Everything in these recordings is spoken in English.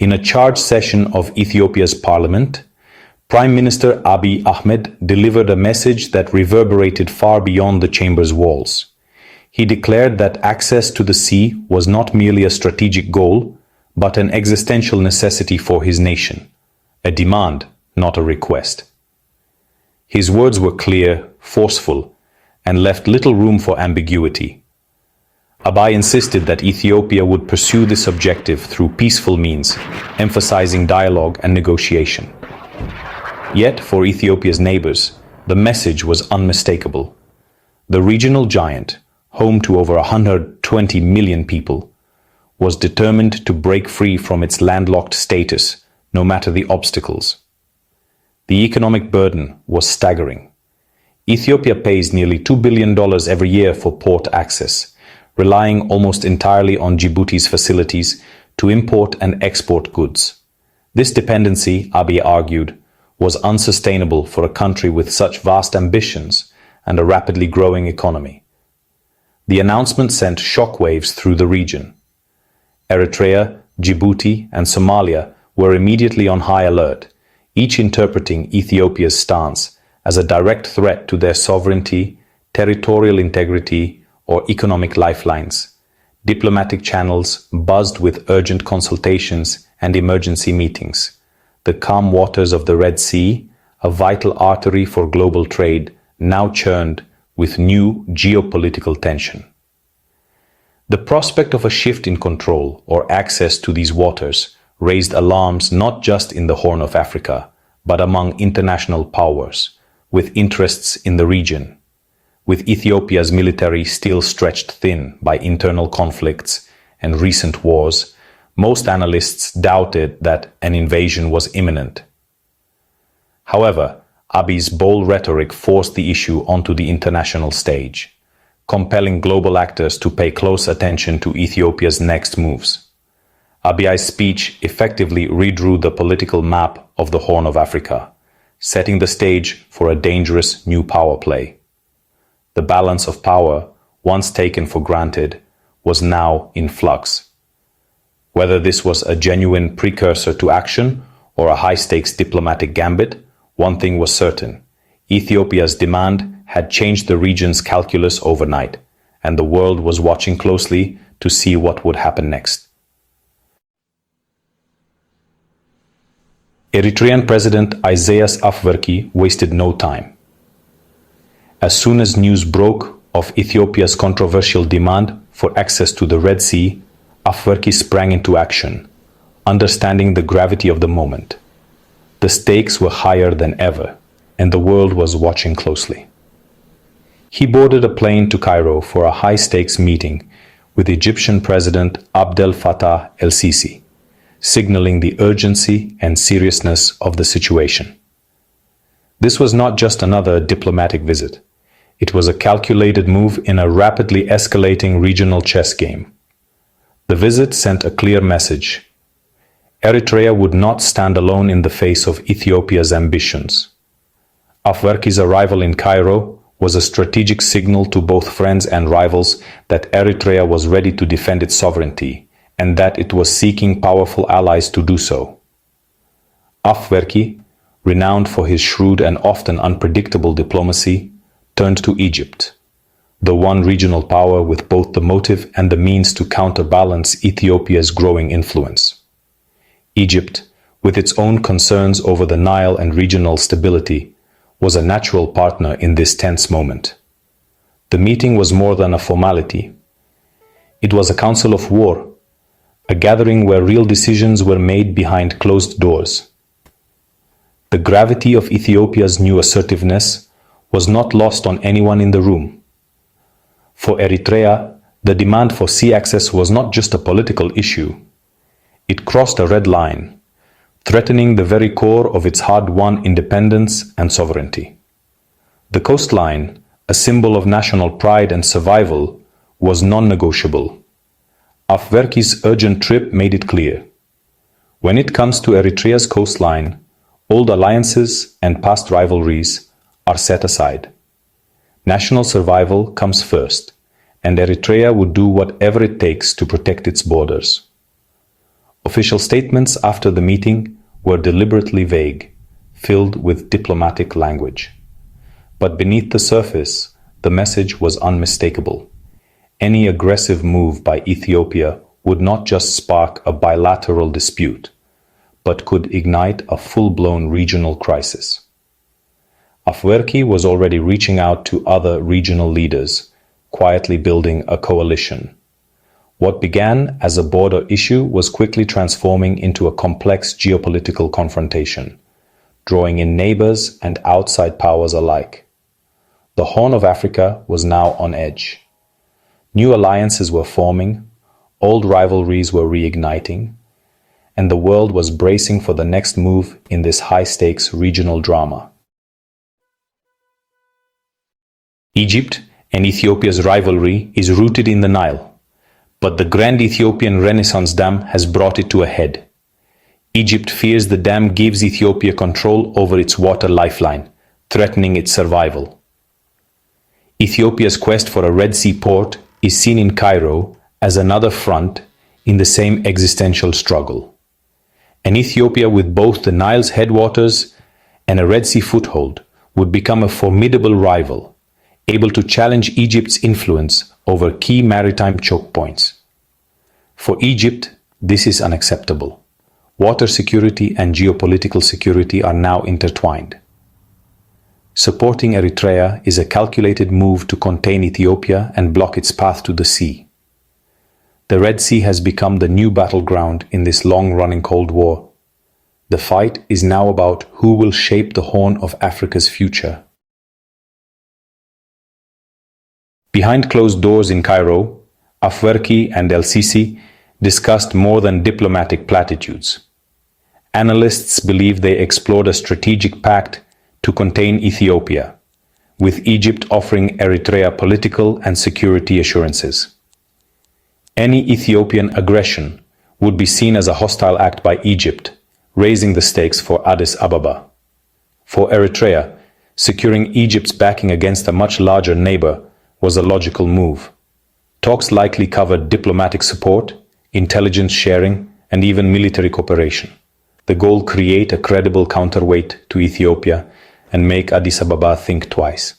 In a charged session of Ethiopia's parliament, Prime Minister Abiy Ahmed delivered a message that reverberated far beyond the chamber's walls. He declared that access to the sea was not merely a strategic goal, but an existential necessity for his nation, a demand, not a request. His words were clear, forceful, and left little room for ambiguity. Abiy insisted that Ethiopia would pursue this objective through peaceful means, emphasizing dialogue and negotiation. Yet, for Ethiopia's neighbors, the message was unmistakable. The regional giant, home to over 120 million people, was determined to break free from its landlocked status, no matter the obstacles. The economic burden was staggering. Ethiopia pays nearly $2 billion every year for port access, relying almost entirely on Djibouti's facilities to import and export goods. This dependency, Abiy argued, was unsustainable for a country with such vast ambitions and a rapidly growing economy. The announcement sent shockwaves through the region. Eritrea, Djibouti, and Somalia were immediately on high alert, each interpreting Ethiopia's stance as a direct threat to their sovereignty, territorial integrity, or economic lifelines. Diplomatic channels buzzed with urgent consultations and emergency meetings. The calm waters of the Red Sea, a vital artery for global trade, now churned with new geopolitical tension. The prospect of a shift in control or access to these waters raised alarms not just in the Horn of Africa, but among international powers, with interests in the region. With Ethiopia's military still stretched thin by internal conflicts and recent wars, most analysts doubted that an invasion was imminent. However, Abiy's bold rhetoric forced the issue onto the international stage, compelling global actors to pay close attention to Ethiopia's next moves. Abiy's speech effectively redrew the political map of the Horn of Africa, setting the stage for a dangerous new power play. The balance of power, once taken for granted, was now in flux. Whether this was a genuine precursor to action or a high-stakes diplomatic gambit, one thing was certain: Ethiopia's demand had changed the region's calculus overnight, and the world was watching closely to see what would happen next. Eritrean President Isaias Afwerki wasted no time. As soon as news broke of Ethiopia's controversial demand for access to the Red Sea, Afwerki sprang into action, understanding the gravity of the moment. The stakes were higher than ever, and the world was watching closely. He boarded a plane to Cairo for a high-stakes meeting with Egyptian President Abdel Fattah el-Sisi, signaling the urgency and seriousness of the situation. This was not just another diplomatic visit. It was a calculated move in a rapidly escalating regional chess game. The visit sent a clear message. Eritrea would not stand alone in the face of Ethiopia's ambitions. Afwerki's arrival in Cairo was a strategic signal to both friends and rivals that Eritrea was ready to defend its sovereignty, and that it was seeking powerful allies to do so. Afwerki, renowned for his shrewd and often unpredictable diplomacy, turned to Egypt, the one regional power with both the motive and the means to counterbalance Ethiopia's growing influence. Egypt, with its own concerns over the Nile and regional stability, was a natural partner in this tense moment. The meeting was more than a formality. It was a council of war, a gathering where real decisions were made behind closed doors. The gravity of Ethiopia's new assertiveness was not lost on anyone in the room. For Eritrea, the demand for sea access was not just a political issue. It crossed a red line, threatening the very core of its hard-won independence and sovereignty. The coastline, a symbol of national pride and survival, was non-negotiable. Afwerki's urgent trip made it clear. When it comes to Eritrea's coastline, old alliances and past rivalries are set aside. National survival comes first, and Eritrea would do whatever it takes to protect its borders. Official statements after the meeting were deliberately vague, filled with diplomatic language. But beneath the surface, the message was unmistakable. Any aggressive move by Ethiopia would not just spark a bilateral dispute, but could ignite a full-blown regional crisis. Afwerki was already reaching out to other regional leaders, quietly building a coalition. What began as a border issue was quickly transforming into a complex geopolitical confrontation, drawing in neighbors and outside powers alike. The Horn of Africa was now on edge. New alliances were forming, old rivalries were reigniting, and the world was bracing for the next move in this high-stakes regional drama. Egypt and Ethiopia's rivalry is rooted in the Nile, but the Grand Ethiopian Renaissance Dam has brought it to a head. Egypt fears the dam gives Ethiopia control over its water lifeline, threatening its survival. Ethiopia's quest for a Red Sea port is seen in Cairo as another front in the same existential struggle. And Ethiopia, with both the Nile's headwaters and a Red Sea foothold, would become a formidable rival, able to challenge Egypt's influence over key maritime choke points. For Egypt, this is unacceptable. Water security and geopolitical security are now intertwined. Supporting Eritrea is a calculated move to contain Ethiopia and block its path to the sea. The Red Sea has become the new battleground in this long-running Cold War. The fight is now about who will shape the Horn of Africa's future. Behind closed doors in Cairo, Afwerki and El-Sisi discussed more than diplomatic platitudes. Analysts believe they explored a strategic pact to contain Ethiopia, with Egypt offering Eritrea political and security assurances. Any Ethiopian aggression would be seen as a hostile act by Egypt, raising the stakes for Addis Ababa. For Eritrea, securing Egypt's backing against a much larger neighbor was a logical move. Talks likely covered diplomatic support, intelligence sharing, and even military cooperation. The goal: create a credible counterweight to Ethiopia and make Addis Ababa think twice.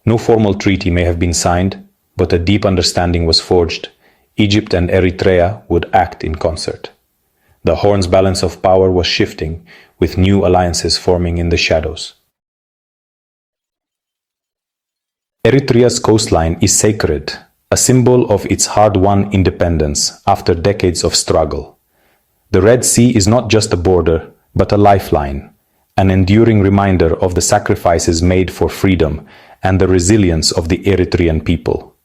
No formal treaty may have been signed, but a deep understanding was forged. Egypt and Eritrea would act in concert. The Horn's balance of power was shifting, with new alliances forming in the shadows. Eritrea's coastline is sacred, a symbol of its hard-won independence after decades of struggle. The Red Sea is not just a border, but a lifeline, an enduring reminder of the sacrifices made for freedom and the resilience of the Eritrean people.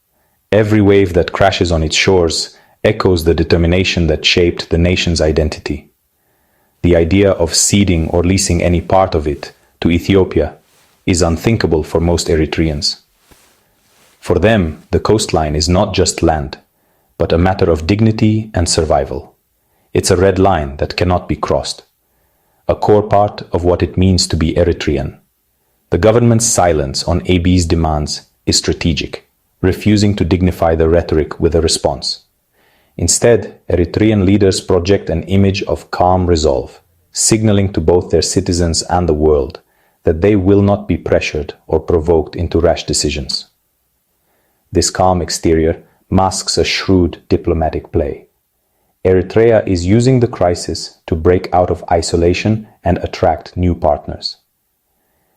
Every wave that crashes on its shores echoes the determination that shaped the nation's identity. The idea of ceding or leasing any part of it to Ethiopia is unthinkable for most Eritreans. For them, the coastline is not just land, but a matter of dignity and survival. It's a red line that cannot be crossed, a core part of what it means to be Eritrean. The government's silence on Abiy's demands is strategic, refusing to dignify the rhetoric with a response. Instead, Eritrean leaders project an image of calm resolve, signaling to both their citizens and the world that they will not be pressured or provoked into rash decisions. This calm exterior masks a shrewd diplomatic play. Eritrea is using the crisis to break out of isolation and attract new partners.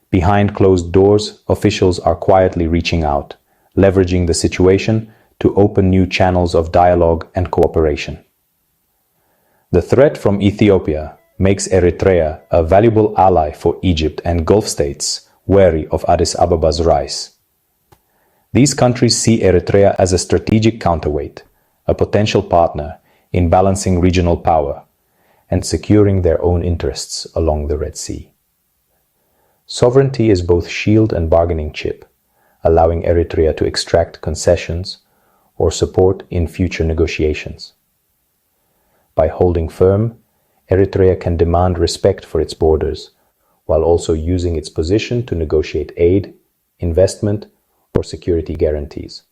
Behind closed doors, officials are quietly reaching out, leveraging the situation to open new channels of dialogue and cooperation. The threat from Ethiopia makes Eritrea a valuable ally for Egypt and Gulf states wary of Addis Ababa's rise. These countries see Eritrea as a strategic counterweight, a potential partner in balancing regional power and securing their own interests along the Red Sea. Sovereignty is both shield and bargaining chip, allowing Eritrea to extract concessions or support in future negotiations. By holding firm, Eritrea can demand respect for its borders, while also using its position to negotiate aid, investment, or security guarantees.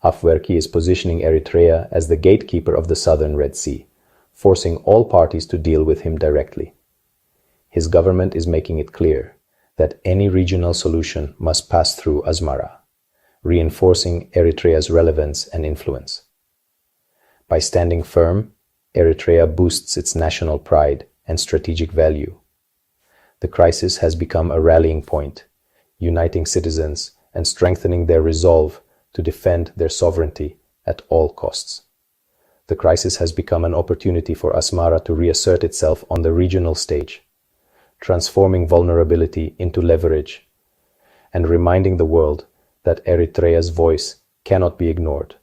Afwerki is positioning Eritrea as the gatekeeper of the southern Red Sea, forcing all parties to deal with him directly. His government is making it clear that any regional solution must pass through Asmara, reinforcing Eritrea's relevance and influence. By standing firm, Eritrea boosts its national pride and strategic value. The crisis has become a rallying point, uniting citizens and strengthening their resolve to defend their sovereignty at all costs. The crisis has become an opportunity for Asmara to reassert itself on the regional stage, transforming vulnerability into leverage and reminding the world that Eritrea's voice cannot be ignored.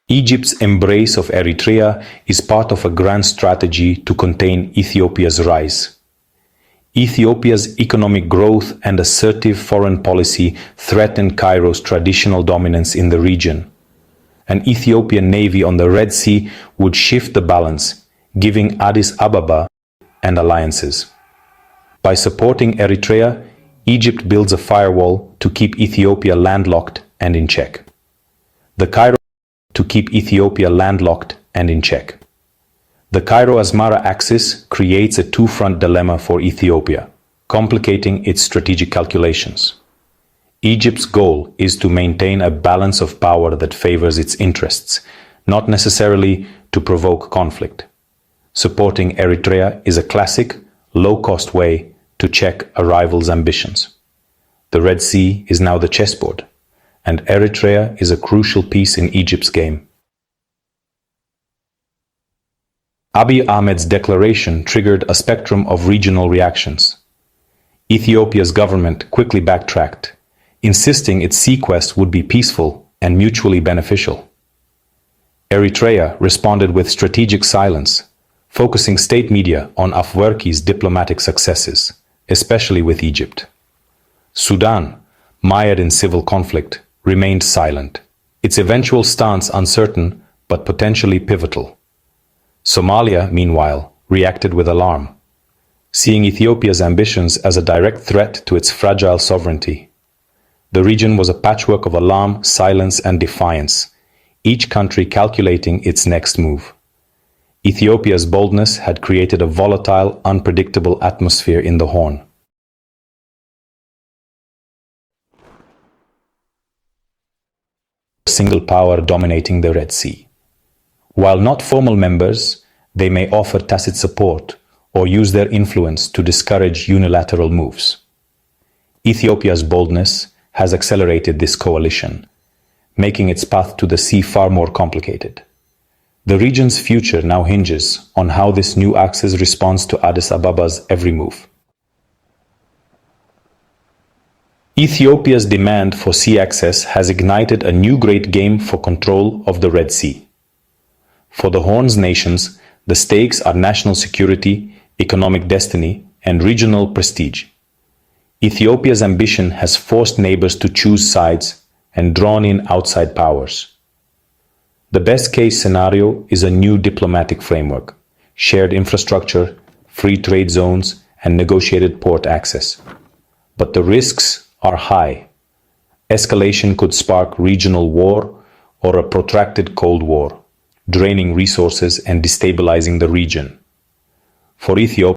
Egypt's embrace of Eritrea is part of a grand strategy to contain Ethiopia's rise. Ethiopia's economic growth and assertive foreign policy threaten Cairo's traditional dominance in the region. An Ethiopian navy on the Red Sea would shift the balance, giving Addis Ababa and alliances. By supporting Eritrea, Egypt builds a firewall to keep Ethiopia landlocked and in check. The Cairo-Asmara axis creates a two-front dilemma for Ethiopia, complicating its strategic calculations. Egypt's goal is to maintain a balance of power that favors its interests, not necessarily to provoke conflict. Supporting Eritrea is a classic, low-cost way to check a rival's ambitions. The Red Sea is now the chessboard, and Eritrea is a crucial piece in Egypt's game. Abiy Ahmed's declaration triggered a spectrum of regional reactions. Ethiopia's government quickly backtracked, insisting its sea quest would be peaceful and mutually beneficial. Eritrea responded with strategic silence, focusing state media on Afwerki's diplomatic successes, especially with Egypt. Sudan, mired in civil conflict, remained silent, its eventual stance uncertain but potentially pivotal. Somalia, meanwhile, reacted with alarm, seeing Ethiopia's ambitions as a direct threat to its fragile sovereignty. The region was a patchwork of alarm, silence, and defiance, each country calculating its next move. Ethiopia's boldness had created a volatile, unpredictable atmosphere in the Horn. Single power dominating the Red Sea. While not formal members, they may offer tacit support or use their influence to discourage unilateral moves. Ethiopia's boldness has accelerated this coalition, making its path to the sea far more complicated. The region's future now hinges on how this new axis responds to Addis Ababa's every move. Ethiopia's demand for sea access has ignited a new great game for control of the Red Sea. For the Horn's nations, the stakes are national security, economic destiny, and regional prestige. Ethiopia's ambition has forced neighbors to choose sides and drawn in outside powers. The best-case scenario is a new diplomatic framework, shared infrastructure, free trade zones, and negotiated port access. But the risks are high. Escalation could spark regional war or a protracted Cold War, draining resources and destabilizing the region. For Ethiopia,